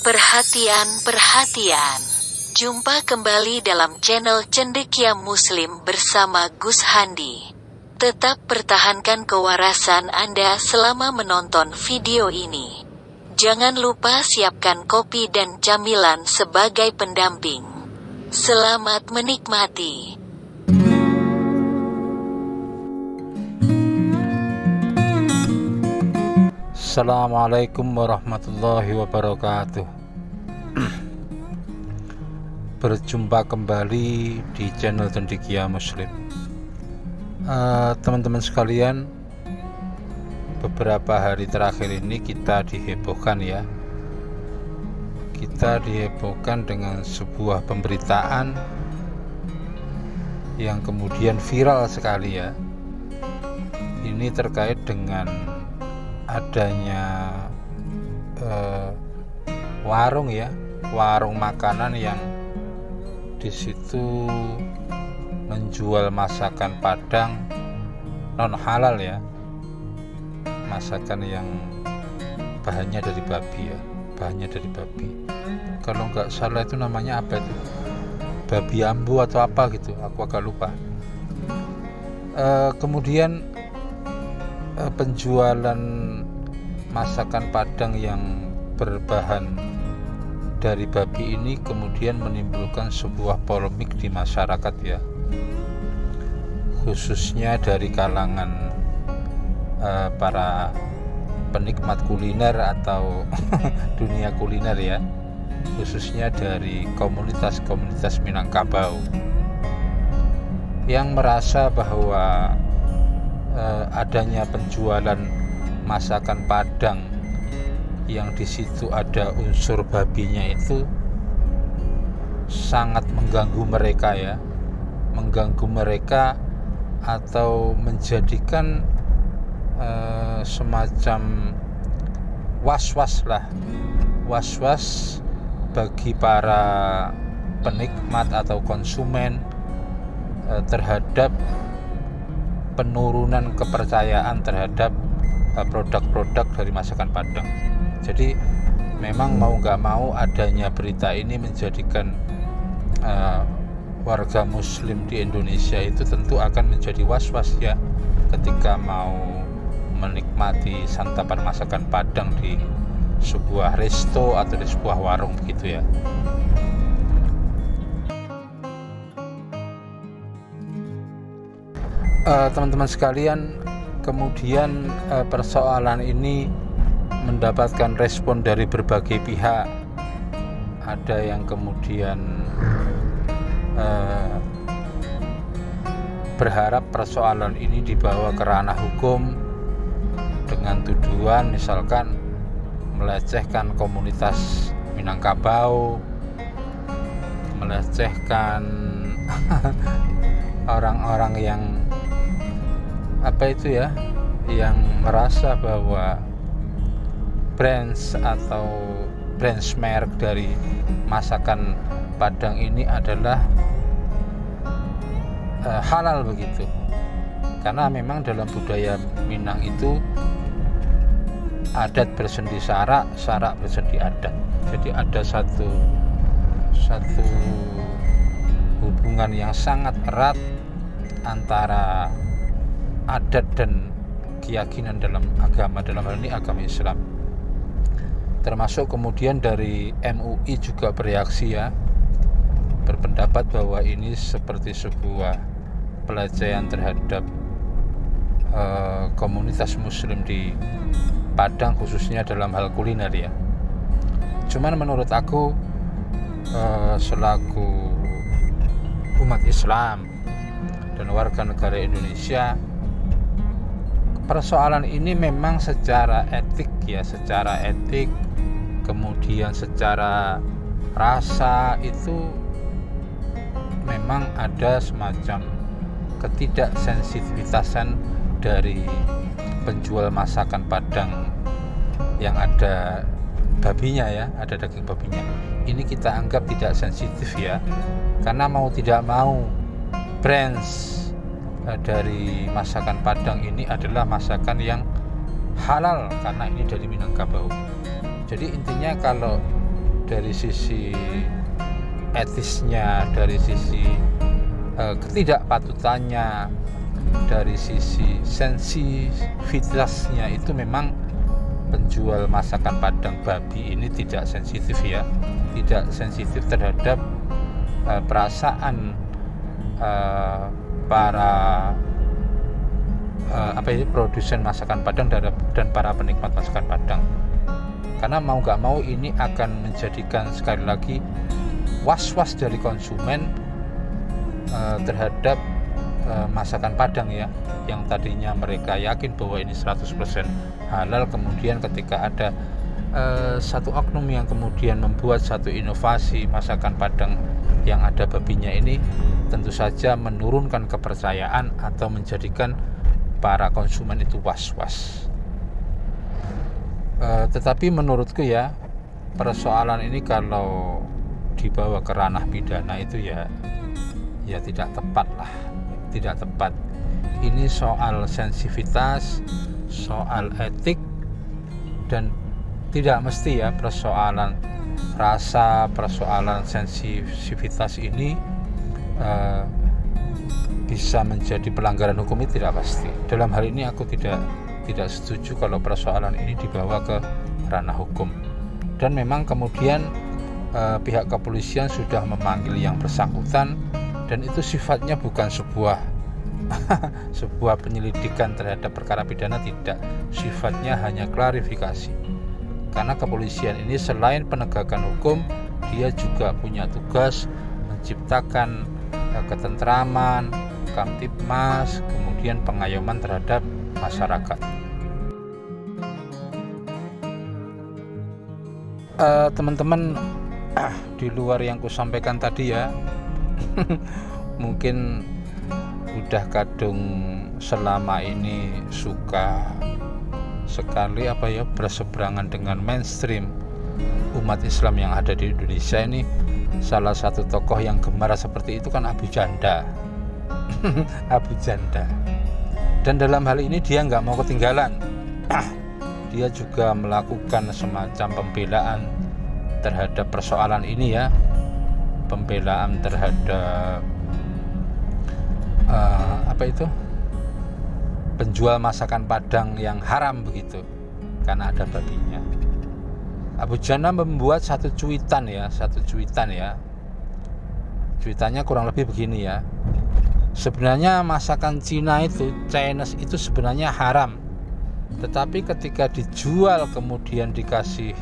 Perhatian, perhatian. Jumpa kembali dalam channel Cendekia Muslim bersama Gus Handi. Tetap pertahankan kewarasan Anda selama menonton video ini. Jangan lupa siapkan kopi dan camilan sebagai pendamping. Selamat menikmati. Assalamualaikum warahmatullahi wabarakatuh. Berjumpa kembali di channel Cendekia Muslim. Teman-teman sekalian, beberapa hari terakhir ini kita dihebohkan ya. Kita dihebohkan dengan sebuah pemberitaan yang kemudian viral sekali ya. Ini terkait dengan adanya warung makanan yang di situ menjual masakan Padang non halal ya, masakan yang bahannya dari babi ya, kalau nggak salah itu namanya apa itu, babi ambu atau apa gitu, aku agak lupa. Kemudian penjualan masakan Padang yang berbahan dari babi ini kemudian menimbulkan sebuah polemik di masyarakat ya, khususnya dari kalangan para penikmat kuliner atau dunia kuliner ya, khususnya dari komunitas Minangkabau yang merasa bahwa adanya penjualan masakan Padang yang di situ ada unsur babinya itu sangat mengganggu mereka atau menjadikan semacam was-was bagi para penikmat atau konsumen terhadap penurunan kepercayaan terhadap produk-produk dari masakan Padang. Jadi memang mau nggak mau adanya berita ini menjadikan warga Muslim di Indonesia itu tentu akan menjadi was-was ya ketika mau menikmati santapan masakan Padang di sebuah resto atau di sebuah warung begitu ya. Teman-teman sekalian, kemudian persoalan ini mendapatkan respon dari berbagai pihak. Ada yang kemudian berharap persoalan ini dibawa ke ranah hukum dengan tuduhan misalkan melecehkan komunitas Minangkabau, melecehkan orang-orang yang yang merasa bahwa brands atau brands merek dari masakan Padang ini adalah halal begitu. Karena memang dalam budaya Minang itu adat bersendi sarak bersendi adat. Jadi ada satu hubungan yang sangat erat antara adat dan keyakinan dalam agama, dalam hal ini agama Islam. Termasuk kemudian dari MUI juga bereaksi ya, berpendapat bahwa ini seperti sebuah pelecehan terhadap komunitas Muslim di Padang, khususnya dalam hal kuliner ya. Cuman menurut aku selaku umat Islam dan warga negara Indonesia, persoalan ini memang secara etik kemudian secara rasa itu memang ada semacam ketidaksensitivitasaan dari penjual masakan Padang yang ada babinya ya, ada daging babinya. Ini kita anggap tidak sensitif ya, karena mau tidak mau brands dari masakan Padang ini adalah masakan yang halal karena ini dari Minangkabau. Jadi intinya kalau dari sisi etisnya, dari sisi ketidakpatutannya, dari sisi sensitivitasnya, itu memang penjual masakan Padang babi ini tidak sensitif ya, tidak sensitif terhadap perasaan para produsen masakan Padang dan para penikmat masakan Padang. Karena mau gak mau ini akan menjadikan sekali lagi was-was dari konsumen terhadap masakan Padang ya, yang tadinya mereka yakin bahwa ini 100% halal, kemudian ketika ada satu oknum yang kemudian membuat satu inovasi masakan Padang yang ada babinya ini, tentu saja menurunkan kepercayaan atau menjadikan para konsumen itu was-was. Tetapi menurutku ya, persoalan ini kalau dibawa ke ranah pidana itu ya tidak tepat lah, tidak tepat. Ini soal sensitivitas, soal etik, dan tidak mesti ya persoalan rasa, persoalan sensitivitas ini bisa menjadi pelanggaran hukum, itu tidak pasti. Dalam hal ini aku tidak setuju kalau persoalan ini dibawa ke ranah hukum. Dan memang kemudian pihak kepolisian sudah memanggil yang bersangkutan, dan itu sifatnya bukan sebuah penyelidikan terhadap perkara pidana, tidak. Sifatnya hanya klarifikasi. Karena kepolisian ini selain penegakan hukum, dia juga punya tugas menciptakan ketentraman, kamtibmas, kemudian pengayoman terhadap masyarakat. Teman-teman, di luar yang kusampaikan tadi ya, mungkin udah kadung selama ini suka sekali berseberangan dengan mainstream umat Islam yang ada di Indonesia ini. Salah satu tokoh yang gemar seperti itu kan Abu Janda. Abu Janda. Dan dalam hal ini dia nggak mau ketinggalan. Dia juga melakukan semacam pembelaan terhadap persoalan ini ya, pembelaan terhadap penjual masakan Padang yang haram begitu, karena ada babinya. Abu Janda membuat satu cuitan ya. Cuitannya kurang lebih begini ya. Sebenarnya masakan Chinese itu sebenarnya haram, tetapi ketika dijual kemudian dikasih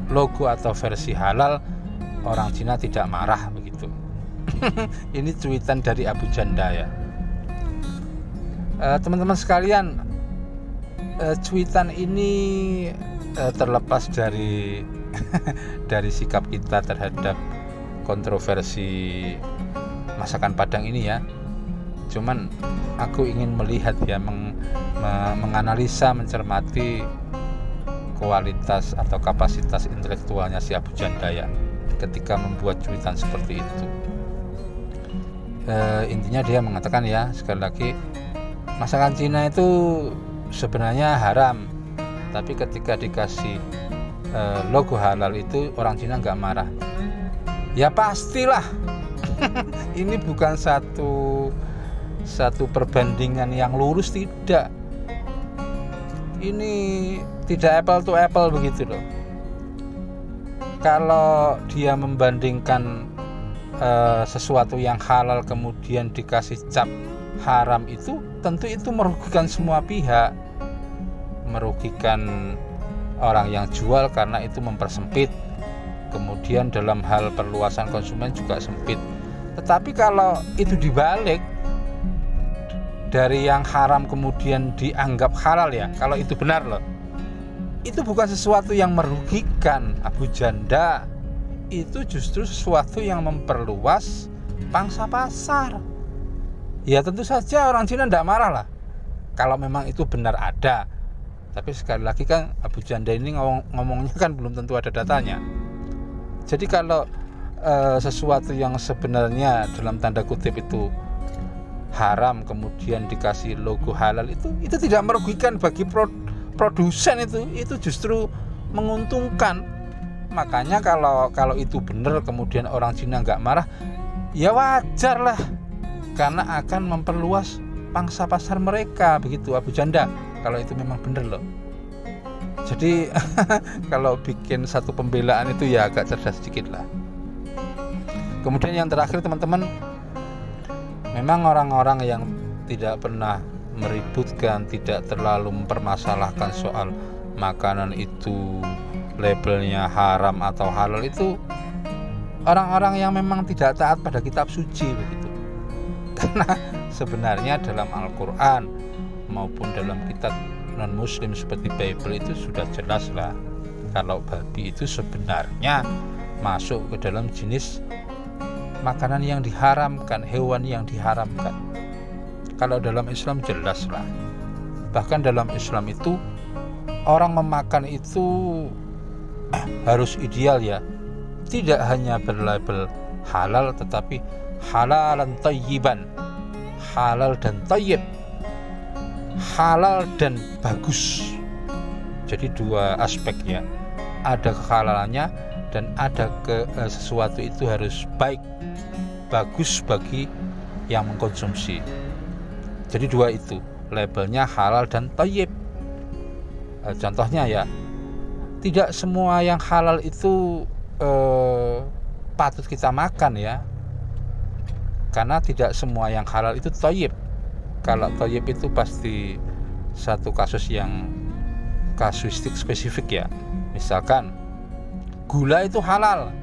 logo atau versi halal, orang Cina tidak marah begitu. Ini cuitan dari Abu Janda ya. Teman-teman sekalian, cuitan ini terlepas dari sikap kita terhadap kontroversi masakan Padang ini ya. Cuman aku ingin melihat ya, menganalisa, mencermati kualitas atau kapasitas intelektualnya si Abu Janda ya, ketika membuat cuitan seperti itu. Intinya dia mengatakan ya, sekali lagi, masakan Cina itu sebenarnya haram, tapi ketika dikasih logo halal itu orang Cina nggak marah. Ya pastilah. Ini bukan satu perbandingan yang lurus, tidak. Ini tidak apple to apple begitu loh. Kalau dia membandingkan sesuatu yang halal kemudian dikasih cap haram, itu tentu itu merugikan semua pihak. Merugikan orang yang jual karena itu mempersempit, kemudian dalam hal perluasan konsumen juga sempit. Tetapi kalau itu dibalik, dari yang haram kemudian dianggap halal ya, kalau itu benar loh, itu bukan sesuatu yang merugikan Abu Janda, itu justru sesuatu yang memperluas pangsa pasar. Ya tentu saja orang Cina tidak marah lah kalau memang itu benar ada. Tapi sekali lagi kan Abu Janda ini ngomongnya kan belum tentu ada datanya. Jadi kalau sesuatu yang sebenarnya dalam tanda kutip itu haram kemudian dikasih logo halal, itu tidak merugikan bagi produsen, itu justru menguntungkan. Makanya kalau itu benar kemudian orang Cina nggak marah, ya wajar lah, karena akan memperluas pangsa pasar mereka, begitu Abu Janda, kalau itu memang benar loh. Jadi kalau bikin satu pembelaan itu ya agak cerdas sedikit lah. Kemudian yang terakhir teman-teman, memang orang-orang yang tidak pernah meributkan, tidak terlalu mempermasalahkan soal makanan itu labelnya haram atau halal, itu orang-orang yang memang tidak taat pada kitab suci begitu. Karena sebenarnya dalam Al-Quran maupun dalam kitab non-muslim seperti Bible itu sudah jelas lah, kalau babi itu sebenarnya masuk ke dalam jenis makanan yang diharamkan, hewan yang diharamkan. Kalau dalam Islam jelas lah. Bahkan dalam Islam itu orang memakan itu harus ideal ya, tidak hanya berlabel halal tetapi halalan thayyiban, halal dan thayyib, halal dan bagus. Jadi dua aspek ya, ada kehalalannya dan ada sesuatu itu harus baik, bagus bagi yang mengkonsumsi. Jadi dua itu, labelnya halal dan thayyib. Contohnya ya, tidak semua yang halal itu patut kita makan ya, karena tidak semua yang halal itu thayyib. Kalau thayyib itu pasti satu kasus yang kasuistik spesifik ya. Misalkan gula itu halal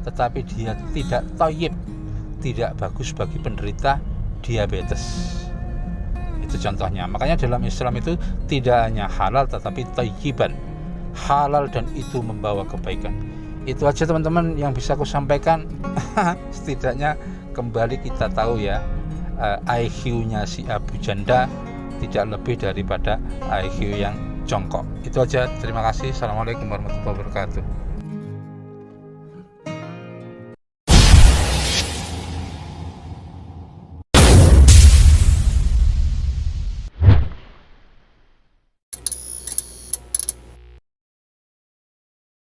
tetapi dia tidak thayyib, tidak bagus bagi penderita diabetes. Itu contohnya. Makanya dalam Islam itu tidak hanya halal tetapi thayyiban, halal dan itu membawa kebaikan. Itu aja teman-teman yang bisa aku sampaikan. Setidaknya kembali kita tahu ya, IQ-nya si Abu Janda tidak lebih daripada IQ yang jongkok. Itu aja, terima kasih. Assalamualaikum warahmatullahi wabarakatuh.